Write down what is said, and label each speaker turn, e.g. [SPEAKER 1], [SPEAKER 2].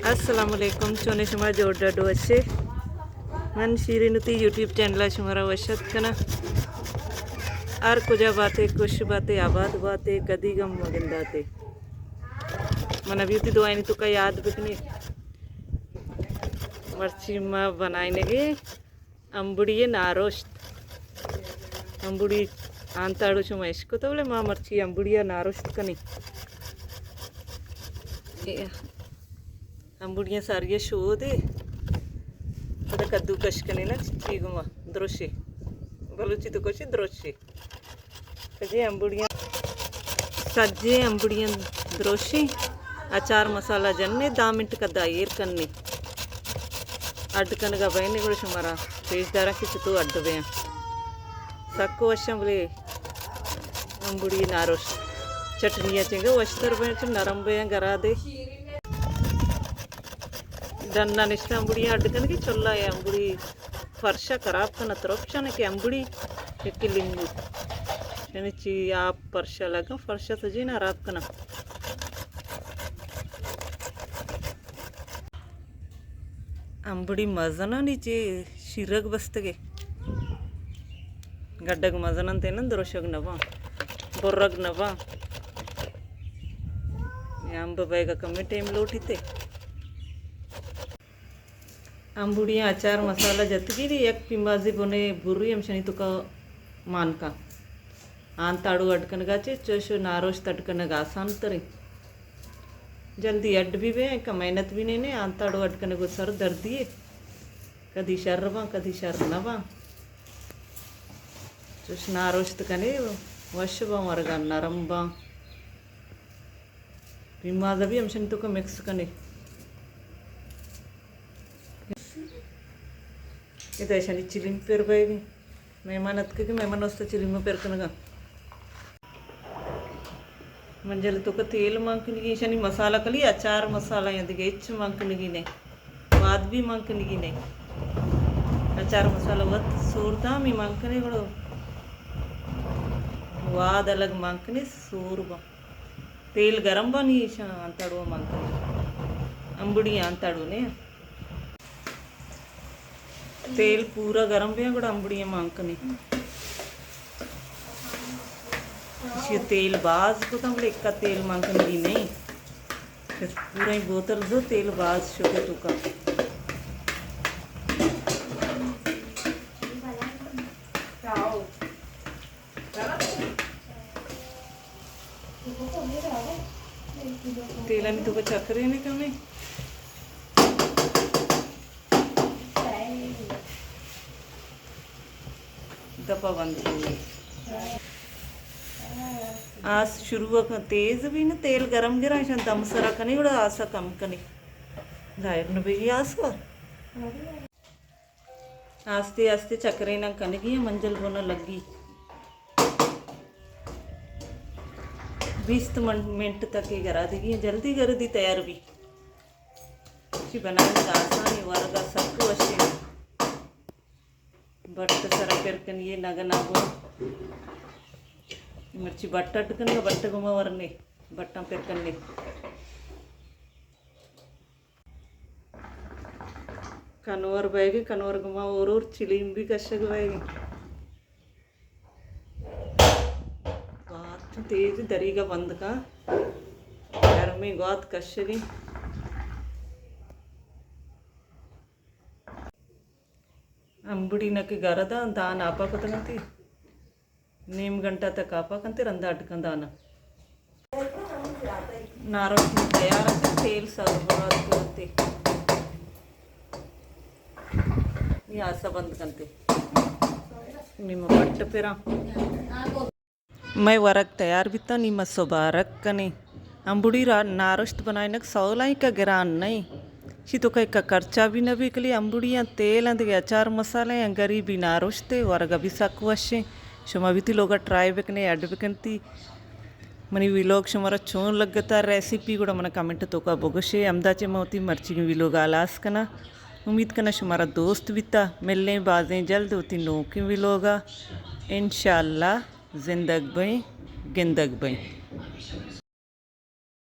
[SPEAKER 1] Assalamualaikum chone shuma jorda doche man shirinuti YouTube channel shumara washat kana ar kuja बातें कुछ बातें आबाद बातें कदी गम मगिंदाते मन अभी तो आईनी तो का याद बिकनी मर्ची माँ बनाने के अंबुड़ी नारोस्ट अंबुड़ी आंताड़ू चुमा इसको तो बोले माँ मर्ची अंबुड़िया नारोस्ट कनी अंबुड़िया सारिया शो दे तो कद्दू कश कने ना चीगुमा द्रोशी बलूची तो कुछ द्रोशी सजे अंबुड़ियाँ द्रोशी अचार मसाला जन्ने 10 मिनट का दायर करने अड्डकन का बहने को शुमारा पेशदारा की तो अड्डवे सक्को वशम बोले अंबुड़ी नारोश चटनिया चेंगे वस्तर बहन नरम बहन गरा दे डन्ना निश्चित अंबुड़ियाँ अड्डकन की चुल्ला है अंबुड़ी फर्शा खराब करना तरफशन के अंबुड़ी एक लिंगू यानी ची आप फर्शा लगा फर्शा तो जी ना रात करना अंबुड़ी मज़ना नीचे शिरक बस्तगे गड्ढग मज़ना तेना दरोशग नवा बोर्रग नवा अंब बैगा कमी टाइम लोटीते अंबुड़ियाँ अचार मसाला जतगी एक पिंबाजी बोने बुर्री अंशनी तो का मान का आन ताड़ू अटकन गाचे चोशो नारोश तटकन गासान तरे जल्दी अड्ड भी वे का मेहनत भी नहीं ने आन ताड़ू अटकन को सर दर्द दिए कदी शर्रवा कदी शर्र नवा चोश नारोश तकने वशबा मरगा नरम्बा पिंबाजा भी अंशनी तो का मिक्स कने ಇದು ಶನಿ ಚಿಲಿಮ್ ಪೇರ್ಬಾಯಿ मेहमान अतके मेहमान वस्ता चिलिम पेरकनगा मंजल तो का तेल मांकनी शनि मसाला कली अचार मसाला यदि इच मांकनी ने बाद भी मांकनी ने अचार मसाला वत सूरता मी मांकने गड़ो वाद अलग मांकने सूरबा तेल गरम बनी अंताड़ो मांकने अंबुड़ी अंताड़ो ने तेल पूरा गरम पे गुड़ अंबुड़ियाँ मांकने इसके तेल बाज को तो एक का तेल मांकने की नहीं फिर पूरा ही बोतल दो तेल बाज शुके तो का तेल तो का चक्कर नहीं कमी दफा बंद आज शुरू तेज भी ना तेल गरम गिरा दम सरा कनी बड़ा आसा कम कनी गायर न भी आस को आस्ते आस्ते चक्रे ना कनगी मंजल बोना लगी 20 मिनट तक ही करा देगी जल्दी कर दी तैयार भी बनाने का आसान वर्गा सबको अच्छे बट सरा पेरकन ये नग नागो मिर्ची बट्ट अटकन बट्ट गुमा वरने बट्टा पेरकन कनवर बैगे कनवर गुमा और चिलीम भी कशग बैगे बहुत तेज दरीगा बंद का घर में गौत कशगी अंबुड़ी नक्की गरदा दान आपा कतगंती नीम गंटा तक आपा कंते रंदा अटकन दाना नारोश तैयार आते तेल सर्वात करते ये आसा बंद करते निम बट्ट पेरा मैं वरक तैयार भी था निम सुबारक कने अंबुड़ी नारोश बनाए नक सौलाई का गिरान नहीं शी तो कई का खर्चा भी न बिकली अंबुड़ियाँ तेल अंदे अचार मसाले अंगरी भी नारोशते वर्ग भी सकुवशे शुमा भी लोग ट्राई बेकने अड बेकनती मनी विलोग शुमारा चोन लगता रेसिपी गुड़ा मन कमेंट तो का बोगशे अमदाचे मोती मर्ची विलोग आलास कना उम्मीद करना शुमारा दोस्त बीता मिलने बाजें जल्द होती नो की विलोगा इंशाल्लाह जिंदग बई गिंदग बई।